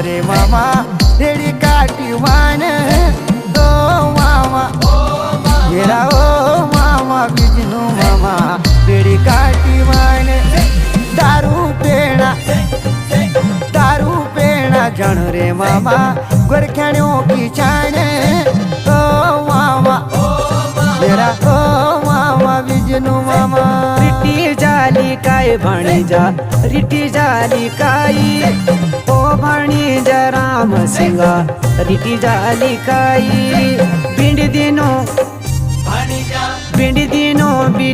रे मामा रेडी काटी वान ओ मामा मेरा ओ मामा बिजनू मामा रेडी काटी वान दारू पेना जन रे मामा गोरख्याणों की चान ओ मामा मेरा ओ मामा बिजनू मामा रिटी जाली काय भाणीजा रिटी जाली काई ओ भाणीजा राम सिंगा रिटी जाली काई बिंड दिनो बिटी